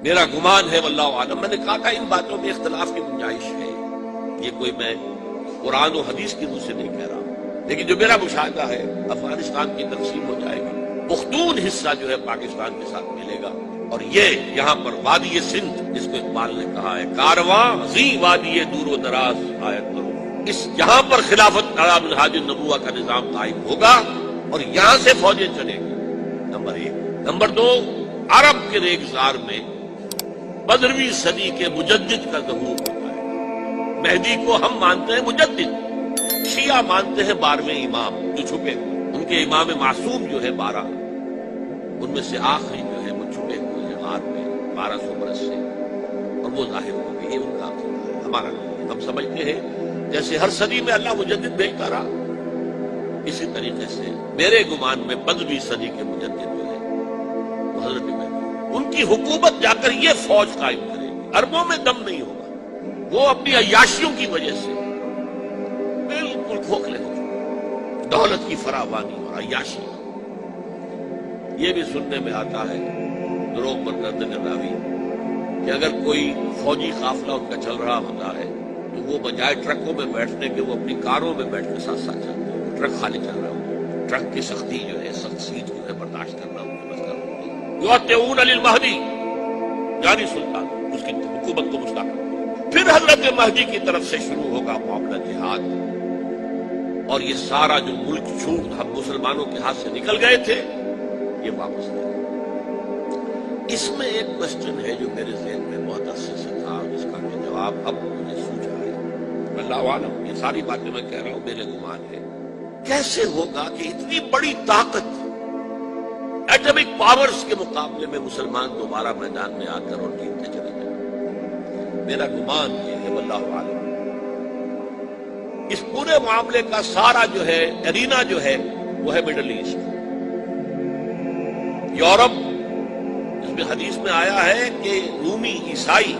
میرا گمان ہے واللہ عالم، میں نے کہا تھا ان باتوں میں اختلاف کی گنجائش ہے، یہ کوئی میں قرآن و حدیث کی منہ سے نہیں کہہ رہا، لیکن جو میرا مشاہدہ ہے افغانستان کی تقسیم ہو جائے گی، پختون حصہ جو ہے پاکستان کے ساتھ ملے گا، اور یہ یہاں پر وادی سندھ جس کو اقبال نے کہا ہے کارواں زی وادی دور و دراز آیت کرو، اس یہاں پر خلافت علی منہاج النبوہ کا نظام قائم ہوگا اور یہاں سے فوجیں چلیں گی، نمبر ایک۔ نمبر دو، عرب کے ریگزار میں 15ویں صدی کے مجدد کا ظہور ہوتا ہے۔ مہدی کو ہم مانتے ہیں مجدد، شیعہ مانتے ہیں 12ویں امام جو چھپے ہوئے، ان کے امام معصوم جو ہے 12، ان میں سے آخری جو ہے وہ چھپے ہوئے ہیں غار میں 1200 برس سے، اور وہ ظاہر ہو گئی، یہ ان کا عقیدہ ہے، ہمارا نہیں۔ ہم سمجھتے ہیں جیسے ہر صدی میں اللہ مجدد بھیجتا رہا، اسی طریقے سے میرے گمان میں 15ویں صدی کے مجدد جو ہے وہ حضرت مہدی، ان کی حکومت جا کر یہ فوج قائم کرے گی، عربوں میں دم نہیں ہوگا، وہ اپنی عیاشیوں کی وجہ سے بالکل کھوکھلے ہو چکے، دولت کی فراوانی اور عیاشی۔ یہ بھی سننے میں آتا ہے دروغ پر گردن راوی کہ اگر کوئی فوجی قافلہ ان کا چل رہا ہوتا ہے تو وہ بجائے ٹرکوں میں بیٹھنے کے وہ اپنی کاروں میں بیٹھ کے ساتھ ساتھ چلتے ہیں، ٹرک خالی چل رہا ہوتا ہے، ٹرک کی سختی جو ہے، سخت سیٹ جو ہے برداشت کرنا ان کی مسئلہ ہوتی ہے۔ یعطئون للمہدی، یعنی سلطان اس کی حکومت کو مستقل، پھر حضرت مہدی کی طرف سے شروع ہوگا معاملہ جہاد، اور یہ سارا جو ملک چھوٹ ہم مسلمانوں کے ہاتھ سے نکل گئے تھے یہ واپس لے گئے۔ اس میں ایک کوشچن ہے جو میرے ذہن میں بہت عرصے سے تھا، جس کا کہ جواب اب مجھے سوچا ہے، اللہ عالم، یہ ساری باتیں میں کہہ رہا ہوں میرے گمان ہے، کیسے ہوگا کہ اتنی بڑی طاقت ایٹمک پاورز کے مقابلے میں مسلمان دوبارہ میدان میں آ کر اور جیتتے چلے جائیں؟ میرا گمان یہ ہے واللہ عالم، اس پورے معاملے کا سارا جو ہے ارینا جو ہے وہ ہے مڈل ایسٹ، یورپ، جس میں حدیث میں آیا ہے کہ رومی عیسائی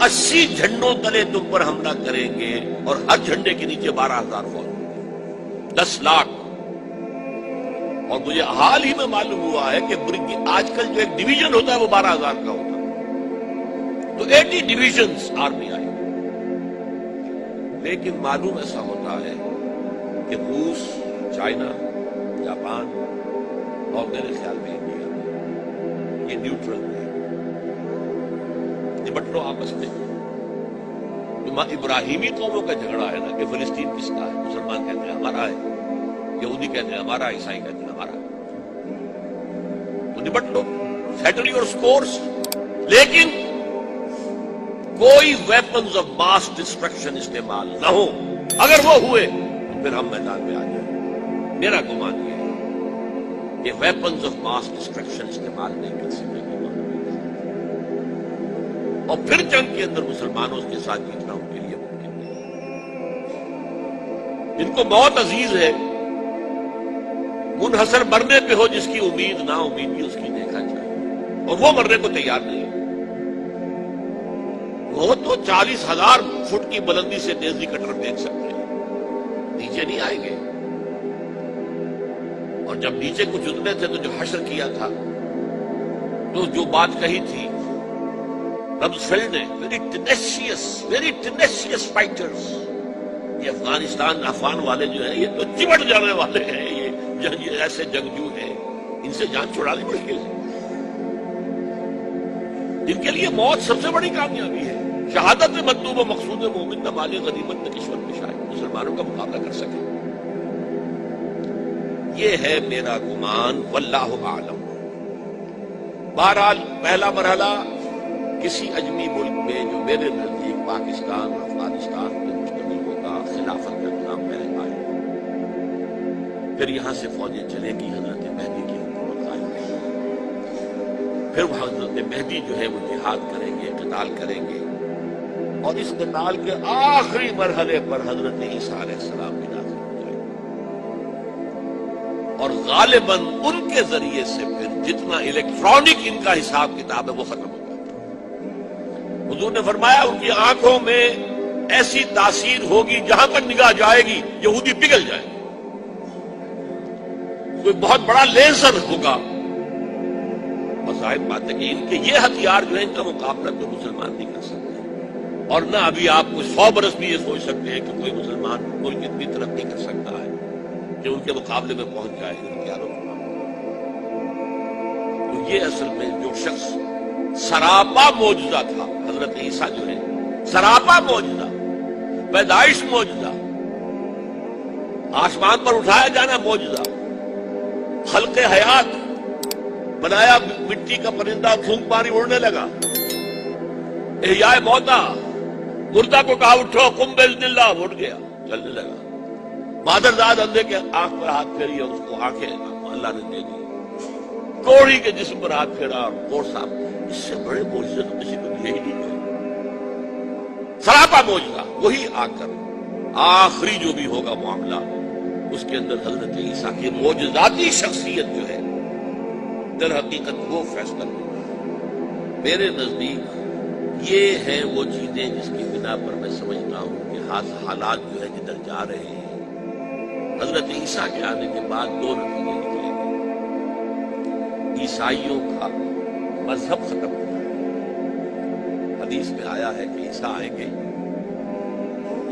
80 جھنڈوں تلے تم پر حملہ کریں گے اور ہر جھنڈے کے نیچے 12,000 فوج، 10 لاکھ۔ اور مجھے حال ہی میں معلوم ہوا ہے کہ آج کل جو ایک ڈویژن ہوتا ہے وہ 12,000 کا ہوتا ہے، تو 80 ڈویژنز آرمی آئی، لیکن معلوم ایسا ہوتا ہے کہ روس، چائنا، جاپان اور میرے خیال میں انڈیا یہ نیوٹرل ہے، نمٹ لو آپس میں۔ ابراہیمی قوموں کا جھگڑا ہے نا کہ فلسطین کس کا ہے، مسلمان کہتے ہیں ہمارا ہے، یہودی کہتے ہیں ہمارا، عیسائی کہتے ہیں ہمارا، تو نمٹ لو، سیٹل یور سکورز، لیکن کوئی ویپنز آف ماس ڈسٹرکشن استعمال نہ ہو، اگر وہ ہوئے تو پھر ہم میدان میں آ جائیں۔ میرا گمان یہ ہے کہ ویپنز آف ماس ڈسٹرکشن استعمال نہیں کر سکے گی، اور پھر جنگ کے اندر مسلمانوں کے ساتھ جیتنا ان کے لیے ممکن نہیں۔ جن کو موت عزیز ہے، منحصر مرنے پہ ہو جس کی امید، نا امیدی اس کی دیکھا جائے، اور وہ مرنے کو تیار نہیں ہے، وہ تو 40,000 فٹ کی بلندی سے دیسی کٹر دیکھ سکتے ہیں، نیچے نہیں آئیں گے۔ اور جب نیچے کچھ اتنے تھے تو جو حشر کیا تھا، تو جو بات کہی تھی رمزفیلڈ نے، ویری ٹینیشیس فائٹرز، یہ افغان والے جو ہیں یہ تو چمٹ جانے والے ہیں، یہ ایسے جنگجو ہیں، ان سے جان چھڑانی مشکل ہے، جن کے لیے موت سب سے بڑی کامیابی ہے، شہادت میں مطلوب و مقصود مومن نہ مال غنیمت نہ کشور میں شاید مسلمانوں کا مقابلہ کر سکے۔ یہ ہے میرا گمان واللہ اعلم۔ بہرحال پہلا مرحلہ کسی اجمی ملک میں جو میرے نزدیک پاکستان اور افغانستان میں مشتمل ہوگا، خلافت کا نظام پہلے آئے، پھر یہاں سے فوجیں چلے گی، حضرت مہدی کی حکومت قائم ہوگی، پھر وہ حضرت مہدی جو ہے وہ جہاد کریں گے، قتال کریں گے، اور اس قتال کے آخری مرحلے پر حضرت عیسیٰ علیہ السلام بھی نازل ہو جائیں گے، اور غالباً ان کے ذریعے سے پھر جتنا الیکٹرانک ان کا حساب کتاب ہے وہ ختم ہو جائے گا۔ حضور نے فرمایا ان کی آنکھوں میں ایسی تاثیر ہوگی جہاں تک نگاہ جائے گی یہودی پگھل جائے گا، کوئی بہت بڑا لیزر ہوگا اور ظاہر بات ہے کہ ان کے یہ ہتھیار جو ہے ان کا مقابلہ تو مسلمان نہیں کر سکتے، اور نہ ابھی آپ کو 100 برس بھی یہ سوچ سکتے ہیں کہ کوئی مسلمان ملک اتنی ترقی کر سکتا ہے کہ ان کے مقابلے میں پہنچ جائے ان کے آروں۔ تو یہ اصل میں جو شخص سراپا معجزہ تھا، حضرت عیسیٰ جو ہے سراپا معجزہ، پیدائش معجزہ، آسمان پر اٹھایا جانا معجزہ، خلق حیات، بنایا مٹی کا پرندہ، پھونک ماری اڑنے لگا، احیاء موتا، مردہ کو کہا اٹھو قم باذن اللہ، اٹھ گیا چلنے لگا، مادرزاد اندھے کے آنکھ پر ہاتھ پھیری اور اس کو آنکھیں اللہ نے دے دی، کوڑی کے جسم پر ہاتھ پھیرا اور کوڑ صاحب، اس سے بڑے معجزے تو کسی کو دیے ہی نہیں گئے۔ سراپا معجزہ، وہی آ کر آخری جو بھی ہوگا معاملہ اس کے اندر حضرت عیسیٰ کی معجزاتی شخصیت جو ہے در حقیقت وہ فیصلہ کرے۔ میرے نزدیک یہ ہیں وہ چیزیں جس کی بنا پر میں سمجھتا ہوں کہ حالات جو ہے جدھر جا رہے ہیں، حضرت عیسیٰ کے آنے کے بعد 2 نتیجے نکلیں گے۔ عیسائیوں کا مذہب ختم ہو جائے گا، حدیث میں آیا ہے کہ عیسیٰ آئیں گے،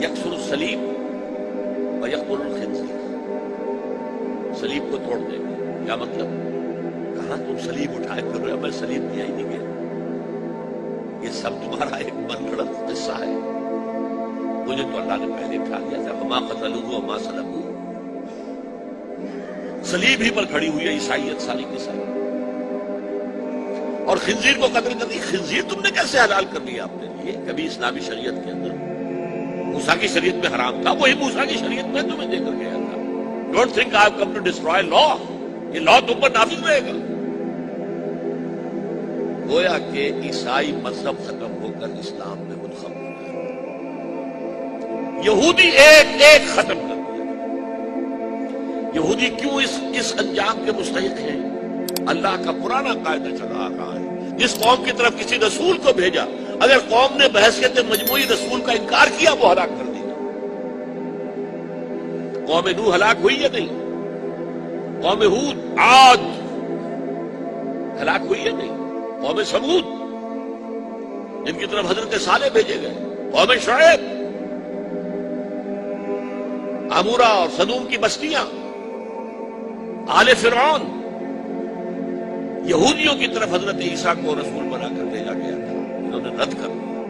یکسر الصلیب و یقتل الخنزیر، صلیب کو توڑ دیں گے۔ کیا مطلب؟ کہاں تم صلیب اٹھائے پھر رہے ہو؟ میں صلیب دیا ہی نہیں گیا، یہ سب تمہارا ایک من گھڑت قصہ ہے، مجھے تو اللہ نے پہلے اٹھا دیا تھا، وما قتلوہ وما صلبوہ، صلیب ہی پر کھڑی ہوئی ہے عیسائیت ساری کی ساری، اور خنزیر کو قتل کر دی۔ خنزیر تم نے کیسے حلال کر دیا اپنے لیے؟ کبھی اسلامی شریعت کے اندر موسیٰ کی شریعت میں حرام تھا، وہی موسیٰ کی شریعت میں تمہیں دے کر گیا تھا۔ Don't think I have come to destroy law, یہ لا تم پر نافذ رہے گا۔ گویا کہ عیسائی مذہب ختم ہو کر اسلام میں منتخب ہو گیا، یہودی ایک ایک ختم کر دیا۔ یہودی کیوں اس انجام کے مستحق ہیں؟ اللہ کا پرانا قاعدہ چلا آ رہا ہے، جس قوم کی طرف کسی رسول کو بھیجا، اگر قوم نے بحیثیت مجموعی رسول کا انکار کیا وہ ہلاک کر دیا۔ قوم نوح ہلاک ہوئی یا نہیں؟ قوم ہود، عاد ہلاک ہوئی یا نہیں؟ قوم سمود جن کی طرف حضرت صالح بھیجے گئے، قوم شعیب، عمورہ اور صدوم کی بستیاں، آل فرعون، یہودیوں کی طرف حضرت عیسیٰ کو رسول بنا کر بھیجا گیا تھا، انہوں نے رد کر دیا،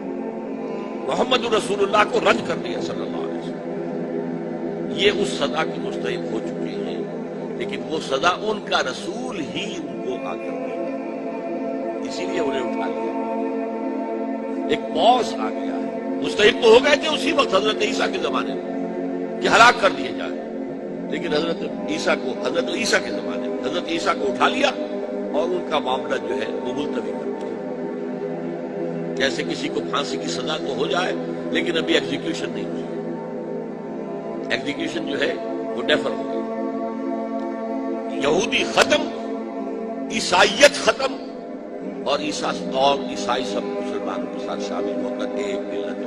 محمد رسول اللہ کو رد کر دیا صلی اللہ علیہ وسلم۔ یہ اس سزا کی مستحق ہو چکے ہیں، لیکن وہ سزا ان کا رسول ہی ان کو آ کر دے گا، اسی لیے انہیں اٹھا لیا۔ ایک پوز آ گیا ہے، مستحق تو ہو گئے تھے اسی وقت حضرت عیسیٰ کے زمانے میں کہ ہلاک کر دیے جائے، لیکن حضرت عیسیٰ کے زمانے میں حضرت عیسیٰ کو اٹھا لیا اور ان کا معاملہ جو ہے وہ ملتوی کر دیا۔ جیسے کسی کو پھانسی کی سزا تو ہو جائے لیکن ابھی ایگزیکیوشن نہیں ہوئی، ایگزیکیوشن جو ہے وہ ڈیفر ہو گئی۔ یہودی ختم، عیسائیت ختم، اور عیسائی سب مسلمانوں کے ساتھ شامل ہو کر ایک ملت